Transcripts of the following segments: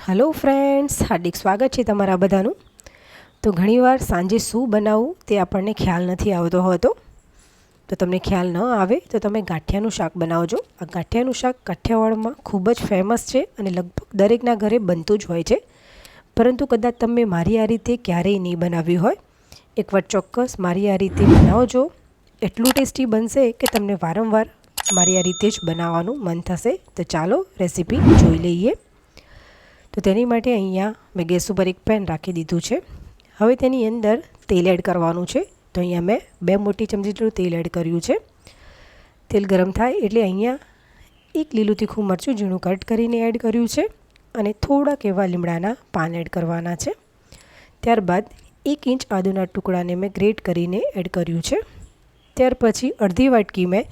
Hello friends, हार्दिक स्वागत है तमारा बधानु। तो घणीवार सांजे શું બનાવવું તે આપણને ખ્યાલ નથી આવતો હોતો, તો તમને ખ્યાલ ન આવે તો તમે ગાંઠિયાનું શાક બનાવજો। આ ગાંઠિયાનું શાક કાઠિયાવાડમાં ખૂબ જ ફેમસ છે અને લગભગ દરેકના ઘરે બનતું જ હોય છે, પરંતુ કદાચ તમે મારી આ રીતે ક્યારેય નહીં બનાવ્યું હોય, એકવાર ચોક્કસ મારી આ રીતે બનાવજો। એટલું ટેસ્ટી બનશે કે તમને વારંવાર મારી આ રીતે જ બનાવવાનું મન થશે। તો ચાલો રેસીપી જોઈ લઈએ। तो तेनी माटे अहींया मैं गैस पर एक पेन राखी दीधुं छे। हवे तेनी अंदर तेल एड करवानुं छे। तो अहींया मैं 2 मोटी चमची जेटલું तेल एड कर्युं छे। तेल गरम थाय एटले अहींया एक लीलुं तीखुं मरचुं झीणुं कट करीने एड कर्युं छे अने थोड़ाक एवा લીમડાના पान एड करवाना छे। त्यारबाद 1 इंच आदुना टुकड़ाने मैं ग्रेट करीने एड कर्युं छे। त्यार पछी अर्धी वाटकी मैं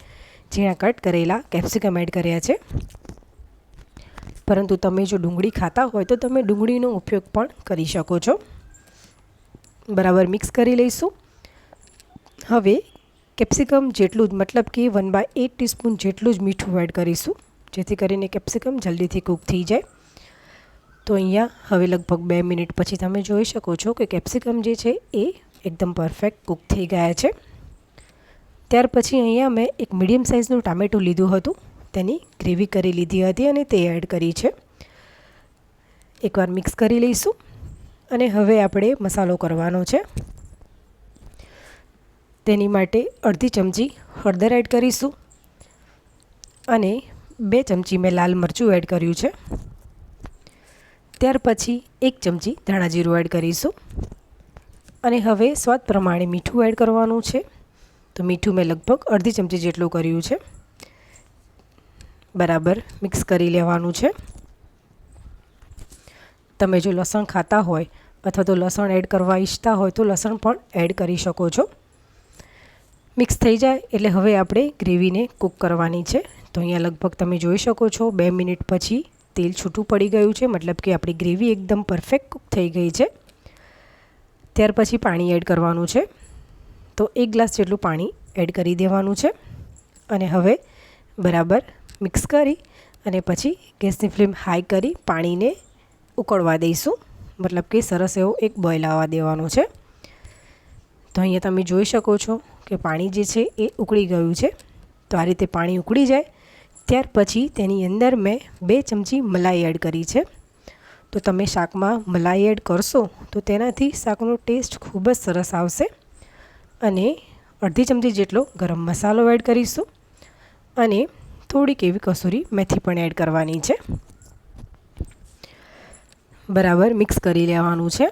झीणा कट करेला केप्सिकम एड कर्या छे, परंतु तमे जो डूंगળી खाता होय तो तमे डूंगળીનો उपयोग पण करी शको छो। बराबर मिक्स करी लईशुं। हवे केप्सिकम जेटલું જ मतलब कि 1/8 टीस्पून जेटલું જ मीठુं एड करीशुं, जेथी करीने केप्सिकम जल्दीथी कूक थई जाय। तो अहींया हवे लगभग 2 मिनिट पछी तमे जोई शको छो कि केप्सिकम जे छे ए एकदम परफेक्ट कूक थई गया छे। त्यार पछी अहींया मैं एक मीडियम साइजनुं टामेटું લીધું હતું, तेनी ग्रेवी करी लीधी हती अने ते एड करी छे। एकवार मिक्स करी लईशुं अने हवे आपणे मसालो करवानो छे। तेनी माटे अर्धी चमची हळदर एड करीशुं अने 2 चमची मैं लाल मरचुं एड कर्युं छे। त्यार पछी 1 चमची धाणा जीरुं एड करीशुं अने हवे स्वाद प्रमाणे मीठुं एड करवानुं छे। तो मीठुं मैं लगभग अर्धी चमची जेटલું कर्युं छे। बराबर मिक्स करी लेवानुं छे। तमे जो लसण खाता होय अथवा तो लसण एड करवा इच्छता होय तो लसण पण एड करी शको छो। मिक्स थई जाय एटले हवे आपणे ग्रेवीने कूक करवानी छे। तो अहींया लगभग तमे जोई शको छो 2 मिनिट पछी तेल छूटुं पड़ी गयुं छे, मतलब कि आपणी ग्रेवी एकदम परफेक्ट कूक थई गई छे। त्यार पछी पाणी एड करवानुं छे। तो 1 ग्लास जेटલું पाणी एड करी देवानुं छे अने हवे बराबर मिक्स करी अने पछी गैसनी फ्लेम हाई करी पाणीने उकळवा दईशुं, मतलब कि सरस एवो एक बॉयल आवा देवानो छे। तो अहींया तमे जोई शको छो कि पाणी जे छे ए उकળી गयुं छे। तो आ रीते पाणी उकળી जाय त्यार पछी तेनी अंदर मैं 2 चमची मलाई एड करी छे। तो तमे शाकमां मलाई एड करशो तो तेनाथी शाकनो टेस्ट खूब ज सरस आवशे। अने अर्धी चमची जेटलो गरम मसालो एड करीशुं अने थोड़ीक एवी कसूरी मेथी पण एड करवानी छे। बराबर मिक्स करी लेवानुं छे।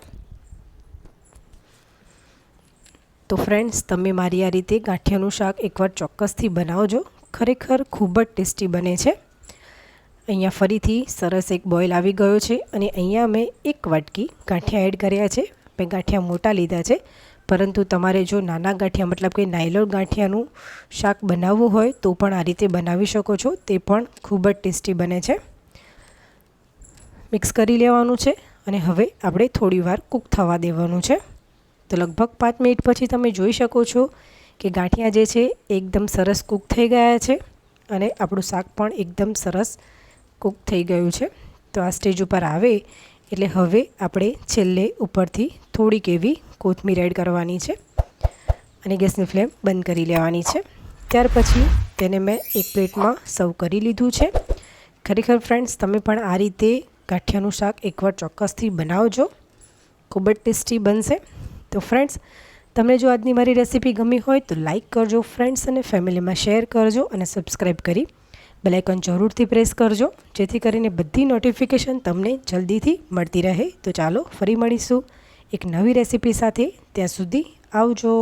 तो फ्रेंड्स, तमे मारी आ रीते गांठियानुं शाक एकवार चोक्कसथी बनावजो, खरेखर खूब ज टेस्टी बने छे। अहींया फरीथी सरस एक बॉयल आवी गयो छे अने अहींया मैं 1 वाटकी गांठिया एड कर्या छे। मैं गांठिया मोटा लीधा छे, परंतु तमारे जो नाना गांठिया मतलब कि नायलोन गांठियानुं शाक बनावવું હોય तो पण आ रीते बनावी शको छो, ते पण खूब ज टेस्टी बने छे। मिक्स करी लेवानुं छे अने हवे आपणे थोड़ीवार कूक थवा देवानुं छे। तो लगभग 5 मिनिट पछी तमे जोई शको छो कि गांठिया जे छे एकदम सरस कूक थई गया छे अने आपणुं शाक पण एकदम सरस कूक थई गयुं छे। तो आ स्टेज पर आवे एटले हवे आपणे छेल्ले उपरथी थोड़ीक एवी कोथमीर एड करवानी छे अने गैसनी फ्लेम बंद करी लेवानी छे। त्यार पछी तेने मैं एक प्लेटमां सर्व करी लीधुं छे। खरेखर फ्रेंड्स, तमे पण आ रीते गांठियानुं शाक एकवार चोक्कसथी बनावजो, खूब ज टेस्टी बनशे। तो फ्रेंड्स, तमने जो आजनी मारी रेसिपी गमी होय तो लाइक करजो, फ्रेंड्स अने फेमिलीमां शेर करजो अने सब्सक्राइब करी बेल आइकन जरूरथी प्रेस करजो, जेथी करीने बधी नोटिफिकेशन तमने जल्दीथी मळती रहे। तो चालो फरी मळीशुं एक नवी रेसिपी साथे। त्यां सुधी आवजो।